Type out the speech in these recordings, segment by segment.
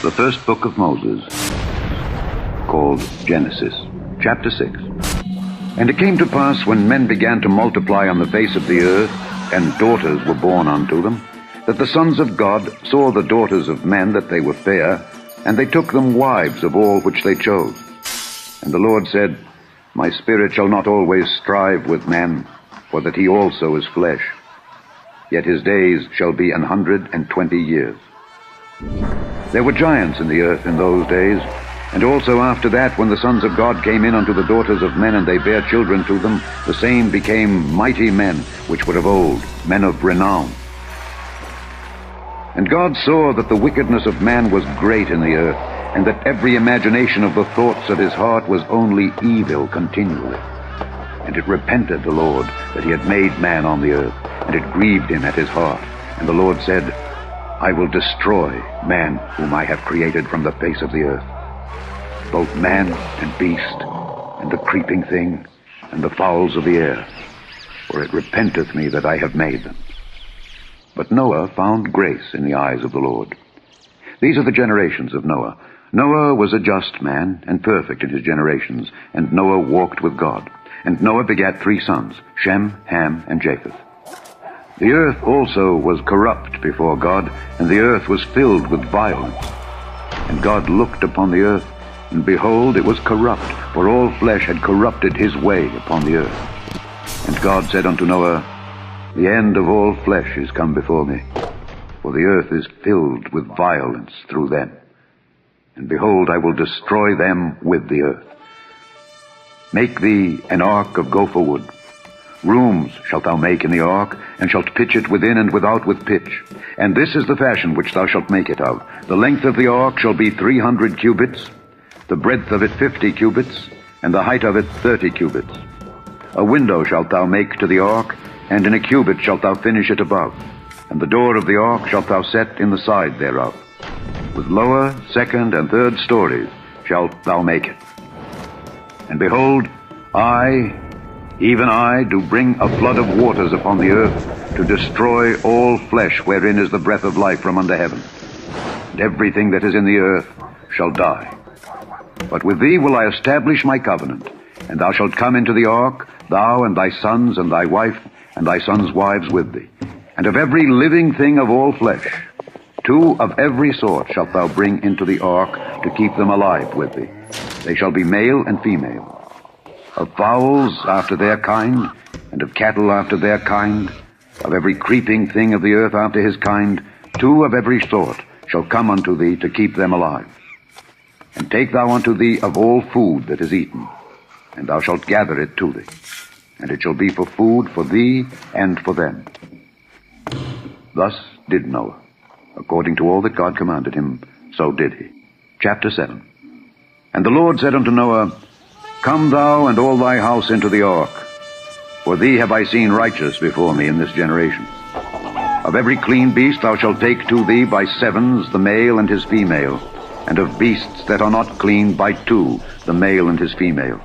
The first book of Moses, called Genesis, chapter 6. And it came to pass, when men began to multiply on the face of the earth, and daughters were born unto them, that the sons of God saw the daughters of men that they were fair, and they took them wives of all which they chose. And the Lord said, My spirit shall not always strive with man, for that he also is flesh. Yet his days shall be 120 years. There were giants in the earth in those days, and also after that, when the sons of God came in unto the daughters of men, and they bare children to them, the same became mighty men, which were of old, men of renown. And God saw that the wickedness of man was great in the earth, and that every imagination of the thoughts of his heart was only evil continually. And it repented the Lord that he had made man on the earth, and it grieved him at his heart. And the Lord said, I will destroy man whom I have created from the face of the earth, both man and beast, and the creeping thing, and the fowls of the air, for it repenteth me that I have made them. But Noah found grace in the eyes of the Lord. These are the generations of Noah. Noah was a just man, and perfect in his generations, and Noah walked with God. And Noah begat 3 sons, Shem, Ham, and Japheth. The earth also was corrupt before God, and the earth was filled with violence. And God looked upon the earth, and behold, it was corrupt, for all flesh had corrupted his way upon the earth. And God said unto Noah, The end of all flesh is come before me, for the earth is filled with violence through them. And behold, I will destroy them with the earth. Make thee an ark of gopher wood. Rooms shalt thou make in the ark, and shalt pitch it within and without with pitch. And this is the fashion which thou shalt make it of. The length of the ark shall be 300 cubits, the breadth of it 50 cubits, and the height of it 30 cubits. A window shalt thou make to the ark, and in a cubit shalt thou finish it above. And the door of the ark shalt thou set in the side thereof. With lower, second, and third stories shalt thou make it. And behold, I, even I, do bring a flood of waters upon the earth, to destroy all flesh wherein is the breath of life from under heaven. And everything that is in the earth shall die. But with thee will I establish my covenant, and thou shalt come into the ark, thou and thy sons and thy wife, and thy sons' wives with thee. And of every living thing of all flesh, 2 of every sort shalt thou bring into the ark, to keep them alive with thee. They shall be male and female. Of fowls after their kind, and of cattle after their kind, of every creeping thing of the earth after his kind, 2 of every sort shall come unto thee, to keep them alive. And take thou unto thee of all food that is eaten, and thou shalt gather it to thee. And it shall be for food for thee and for them. Thus did Noah. According to all that God commanded him, so did he. Chapter 7. And the Lord said unto Noah, Come thou and all thy house into the ark, for thee have I seen righteous before me in this generation. Of every clean beast thou shalt take to thee by 7s the male and his female, and of beasts that are not clean by 2 the male and his female.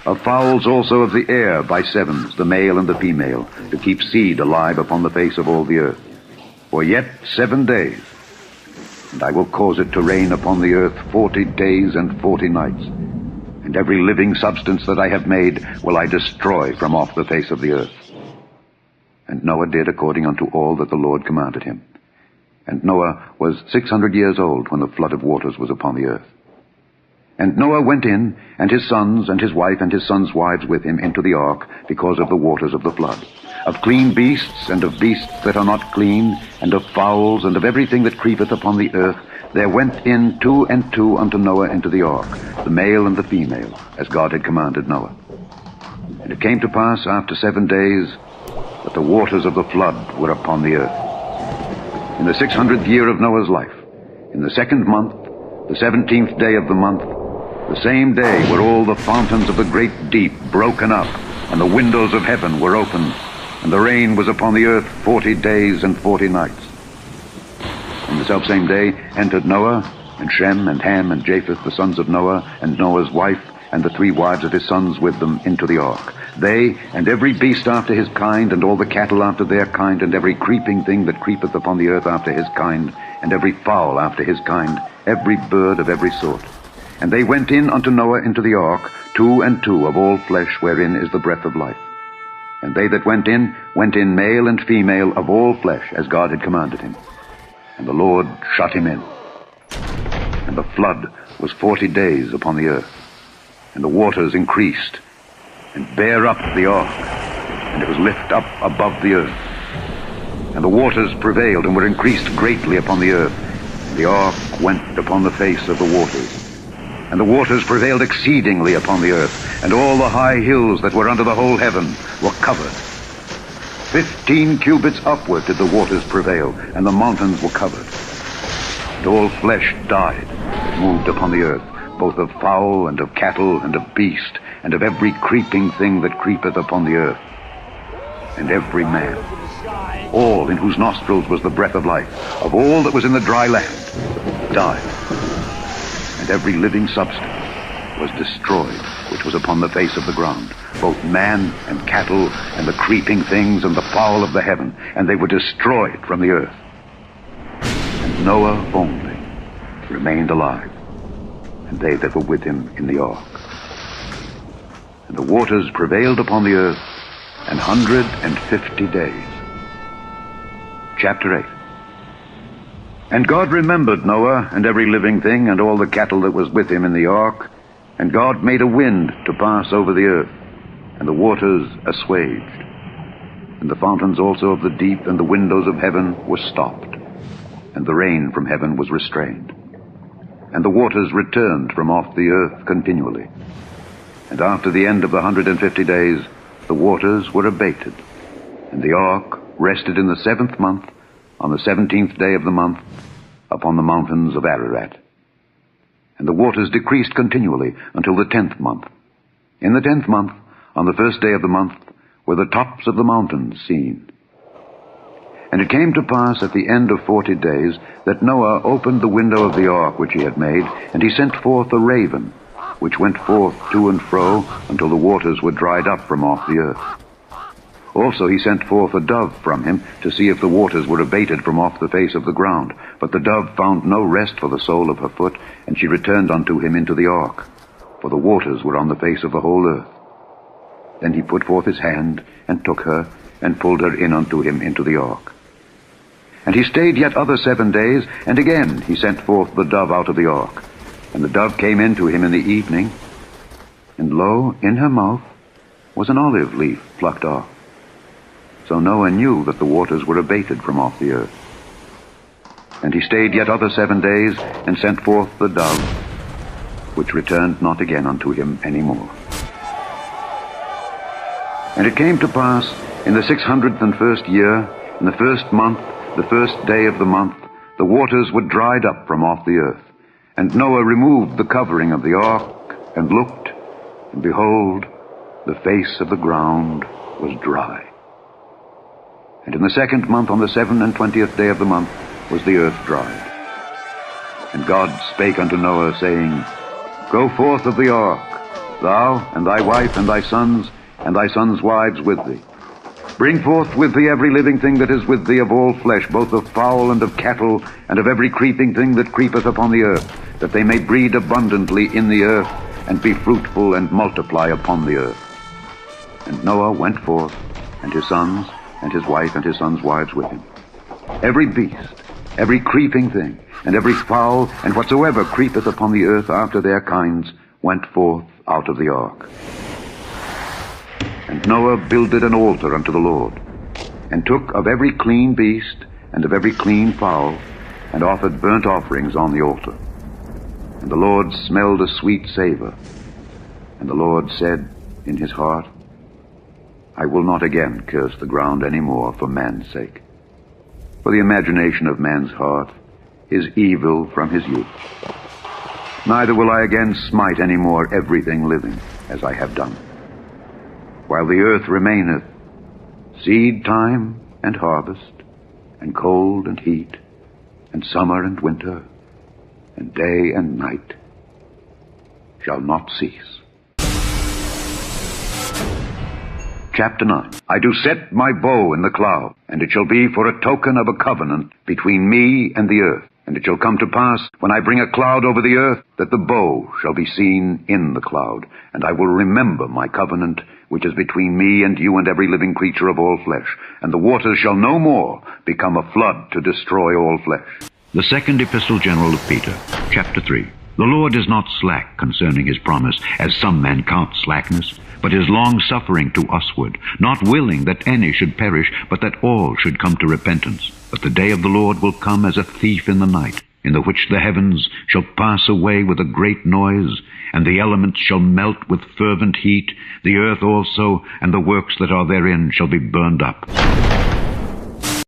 Of fowls also of the air by 7s the male and the female, to keep seed alive upon the face of all the earth. For yet 7 days, and I will cause it to rain upon the earth 40 days and 40 nights. And every living substance that I have made will I destroy from off the face of the earth. And Noah did according unto all that the Lord commanded him. And Noah was 600 years old when the flood of waters was upon the earth. And Noah went in, and his sons, and his wife, and his sons' wives with him into the ark, because of the waters of the flood. Of clean beasts, and of beasts that are not clean, and of fowls, and of everything that creepeth upon the earth, there went in 2 and 2 unto Noah into the ark, the male and the female, as God had commanded Noah. And it came to pass after 7 days, that the waters of the flood were upon the earth. In the 600th year of Noah's life, in the 2nd month, the 17th day of the month, the same day were all the fountains of the great deep broken up, and the windows of heaven were opened, and the rain was upon the earth 40 days and 40 nights. In the selfsame day entered Noah, and Shem, and Ham, and Japheth, the sons of Noah, and Noah's wife, and the 3 wives of his sons with them into the ark. they and every beast after his kind, and all the cattle after their kind, and every creeping thing that creepeth upon the earth after his kind, and every fowl after his kind, every bird of every sort. And they went in unto Noah into the ark, 2 and 2 of all flesh, wherein is the breath of life. And they that went in male and female of all flesh, as God had commanded him. And the Lord shut him in. And the flood was 40 days upon the earth. And the waters increased, and bare up the ark, and it was lift up above the earth. And the waters prevailed, and were increased greatly upon the earth. And the ark went upon the face of the waters. And the waters prevailed exceedingly upon the earth, and all the high hills that were under the whole heaven were covered. 15 cubits upward did the waters prevail, and the mountains were covered. And all flesh died that moved upon the earth, both of fowl and of cattle and of beast, and of every creeping thing that creepeth upon the earth. And every man, all in whose nostrils was the breath of life, of all that was in the dry land, died. And every living substance was destroyed, which was upon the face of the ground, both man and cattle, and the creeping things, and the fowl of the heaven, and they were destroyed from the earth. And Noah only remained alive, and they that were with him in the ark. And the waters prevailed upon the earth 150 days. Chapter 8. And God remembered Noah and every living thing, and all the cattle that was with him in the ark. And God made a wind to pass over the earth, and the waters assuaged. And the fountains also of the deep and the windows of heaven were stopped, and the rain from heaven was restrained. And the waters returned from off the earth continually. And after the end of the 150 days, the waters were abated. And the ark rested in the 7th month, on the 17th day of the month, upon the mountains of Ararat. And the waters decreased continually until the 10th month. In the 10th month, on the 1st day of the month, were the tops of the mountains seen. And it came to pass at the end of 40 days that Noah opened the window of the ark which he had made, and he sent forth a raven, which went forth to and fro until the waters were dried up from off the earth. Also he sent forth a dove from him to see if the waters were abated from off the face of the ground. But the dove found no rest for the sole of her foot, and she returned unto him into the ark, for the waters were on the face of the whole earth. Then he put forth his hand, and took her, and pulled her in unto him into the ark. And he stayed yet other 7 days, and again he sent forth the dove out of the ark. And the dove came in to him in the evening, and lo, in her mouth was an olive leaf plucked off. So Noah knew that the waters were abated from off the earth. And he stayed yet other 7 days, and sent forth the dove, which returned not again unto him any more. And it came to pass in the 601st year, in the 1st month, the 1st day of the month, the waters were dried up from off the earth. And Noah removed the covering of the ark, and looked, and behold, the face of the ground was dry. And in the 2nd month, on the 27th day of the month, was the earth dried. And God spake unto Noah, saying, Go forth of the ark, thou, and thy wife, and thy sons wives with thee. Bring forth with thee every living thing that is with thee of all flesh, both of fowl and of cattle, and of every creeping thing that creepeth upon the earth, that they may breed abundantly in the earth, and be fruitful, and multiply upon the earth. And Noah went forth, and his sons, and his wife, and his sons' wives with him. Every beast, every creeping thing, and every fowl, and whatsoever creepeth upon the earth after their kinds, went forth out of the ark. And Noah builded an altar unto the Lord, and took of every clean beast, and of every clean fowl, and offered burnt offerings on the altar. And the Lord smelled a sweet savor. And the Lord said in his heart, I will not again curse the ground any more for man's sake. For the imagination of man's heart is evil from his youth. Neither will I again smite any more everything living, as I have done. While the earth remaineth, seed time and harvest, and cold and heat, and summer and winter, and day and night shall not cease. Chapter 9. I do set my bow in the cloud, and it shall be for a token of a covenant between me and the earth. And it shall come to pass, when I bring a cloud over the earth, that the bow shall be seen in the cloud. And I will remember my covenant, which is between me and you and every living creature of all flesh. And the waters shall no more become a flood to destroy all flesh. The second epistle general of Peter, chapter 3. The Lord is not slack concerning his promise, as some men count slackness, but is long-suffering to usward, not willing that any should perish, but that all should come to repentance. But the day of the Lord will come as a thief in the night, in the which the heavens shall pass away with a great noise, and the elements shall melt with fervent heat, the earth also, and the works that are therein shall be burned up.